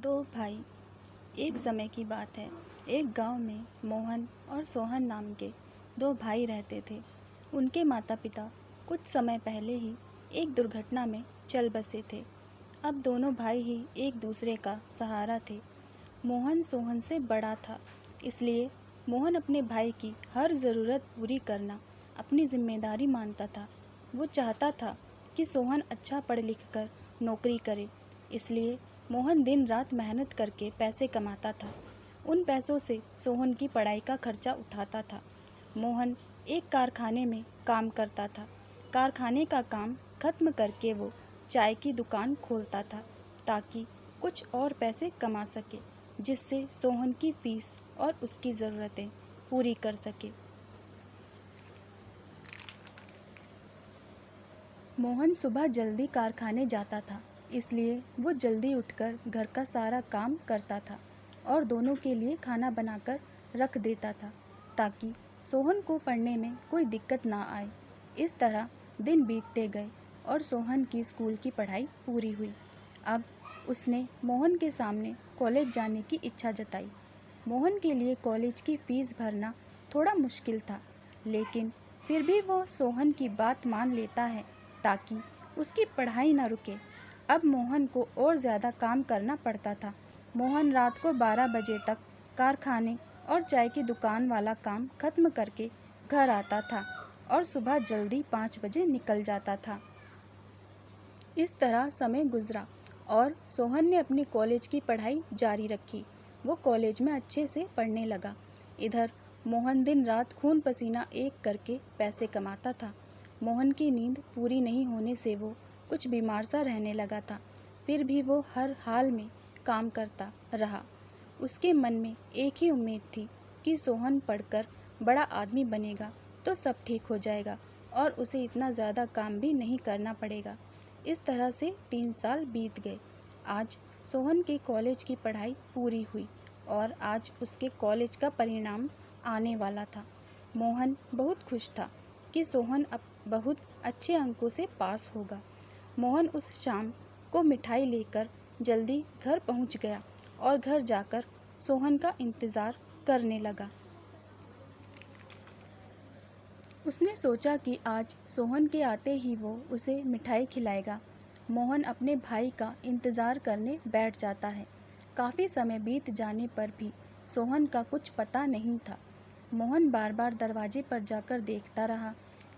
दो भाई। एक समय की बात है। एक गांव में मोहन और सोहन नाम के दो भाई रहते थे। उनके माता पिता कुछ समय पहले ही एक दुर्घटना में चल बसे थे। अब दोनों भाई ही एक दूसरे का सहारा थे। मोहन सोहन से बड़ा था, इसलिए मोहन अपने भाई की हर ज़रूरत पूरी करना अपनी जिम्मेदारी मानता था। वो चाहता था कि सोहन अच्छा पढ़ लिख कर नौकरी करे, इसलिए मोहन दिन रात मेहनत करके पैसे कमाता था। उन पैसों से सोहन की पढ़ाई का खर्चा उठाता था। मोहन एक कारखाने में काम करता था। कारखाने का काम खत्म करके वो चाय की दुकान खोलता था ताकि कुछ और पैसे कमा सके, जिससे सोहन की फीस और उसकी ज़रूरतें पूरी कर सके। मोहन सुबह जल्दी कारखाने जाता था, इसलिए वो जल्दी उठकर घर का सारा काम करता था और दोनों के लिए खाना बनाकर रख देता था ताकि सोहन को पढ़ने में कोई दिक्कत ना आए। इस तरह दिन बीतते गए और सोहन की स्कूल की पढ़ाई पूरी हुई। अब उसने मोहन के सामने कॉलेज जाने की इच्छा जताई। मोहन के लिए कॉलेज की फ़ीस भरना थोड़ा मुश्किल था, लेकिन फिर भी वो सोहन की बात मान लेता है ताकि उसकी पढ़ाई न रुके। अब मोहन को और ज़्यादा काम करना पड़ता था। मोहन रात को 12 बजे तक कारखाने और चाय की दुकान वाला काम खत्म करके घर आता था और सुबह जल्दी 5 बजे निकल जाता था। इस तरह समय गुजरा और सोहन ने अपनी कॉलेज की पढ़ाई जारी रखी। वो कॉलेज में अच्छे से पढ़ने लगा। इधर मोहन दिन रात खून पसीना एक करके पैसे कमाता था। मोहन की नींद पूरी नहीं होने से वो कुछ बीमार सा रहने लगा था। फिर भी वो हर हाल में काम करता रहा। उसके मन में एक ही उम्मीद थी कि सोहन पढ़कर बड़ा आदमी बनेगा तो सब ठीक हो जाएगा और उसे इतना ज़्यादा काम भी नहीं करना पड़ेगा। इस तरह से 3 साल बीत गए। आज सोहन के कॉलेज की पढ़ाई पूरी हुई और आज उसके कॉलेज का परिणाम आने वाला था। मोहन बहुत खुश था कि सोहन अब बहुत अच्छे अंकों से पास होगा। मोहन उस शाम को मिठाई लेकर जल्दी घर पहुंच गया और घर जाकर सोहन का इंतज़ार करने लगा। उसने सोचा कि आज सोहन के आते ही वो उसे मिठाई खिलाएगा। मोहन अपने भाई का इंतज़ार करने बैठ जाता है। काफ़ी समय बीत जाने पर भी सोहन का कुछ पता नहीं था। मोहन बार बार दरवाजे पर जाकर देखता रहा।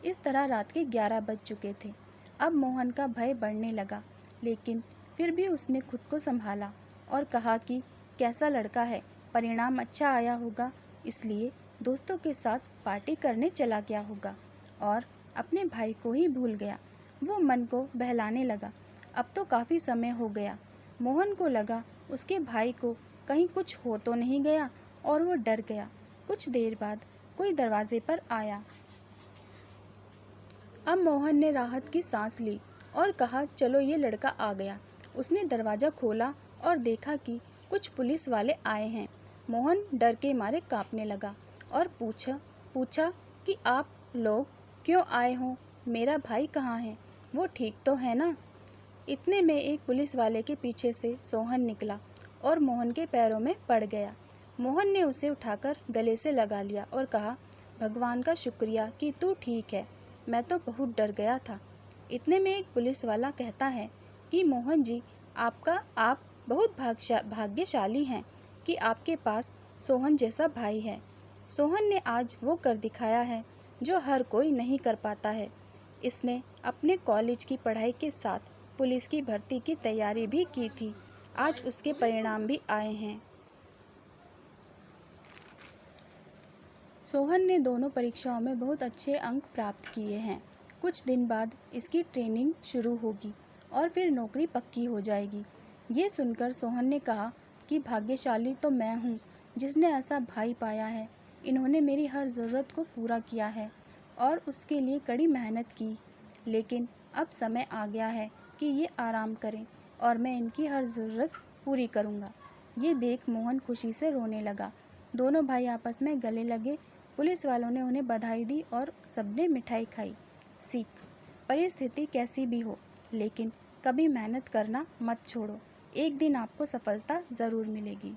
इस तरह रात के 11 बज चुके थे। अब मोहन का भय बढ़ने लगा, लेकिन फिर भी उसने खुद को संभाला और कहा कि कैसा लड़का है, परिणाम अच्छा आया होगा, इसलिए दोस्तों के साथ पार्टी करने चला गया होगा और अपने भाई को ही भूल गया। वो मन को बहलाने लगा। अब तो काफ़ी समय हो गया। मोहन को लगा उसके भाई को कहीं कुछ हो तो नहीं गया और वो डर गया। कुछ देर बाद कोई दरवाजे पर आया। अब मोहन ने राहत की सांस ली और कहा, चलो ये लड़का आ गया। उसने दरवाज़ा खोला और देखा कि कुछ पुलिस वाले आए हैं। मोहन डर के मारे कांपने लगा और पूछा कि आप लोग क्यों आए हो? मेरा भाई कहाँ है? वो ठीक तो है ना? इतने में एक पुलिस वाले के पीछे से सोहन निकला और मोहन के पैरों में पड़ गया। मोहन ने उसे उठाकर गले से लगा लिया और कहा, भगवान का शुक्रिया कि तू ठीक है, मैं तो बहुत डर गया था। इतने में एक पुलिस वाला कहता है कि मोहन जी, आप बहुत भाग्यशाली हैं कि आपके पास सोहन जैसा भाई है। सोहन ने आज वो कर दिखाया है जो हर कोई नहीं कर पाता है। इसने अपने कॉलेज की पढ़ाई के साथ पुलिस की भर्ती की तैयारी भी की थी। आज उसके परिणाम भी आए हैं। सोहन ने दोनों परीक्षाओं में बहुत अच्छे अंक प्राप्त किए हैं। कुछ दिन बाद इसकी ट्रेनिंग शुरू होगी और फिर नौकरी पक्की हो जाएगी। ये सुनकर सोहन ने कहा कि भाग्यशाली तो मैं हूँ जिसने ऐसा भाई पाया है। इन्होंने मेरी हर ज़रूरत को पूरा किया है और उसके लिए कड़ी मेहनत की। लेकिन अब समय आ गया है कि ये आराम करें और मैं इनकी हर ज़रूरत पूरी करूँगा। ये देख मोहन खुशी से रोने लगा। दोनों भाई आपस में गले लगे। पुलिस वालों ने उन्हें बधाई दी और सबने मिठाई खाई। सीख, परिस्थिति कैसी भी हो, लेकिन कभी मेहनत करना मत छोड़ो। एक दिन आपको सफलता ज़रूर मिलेगी।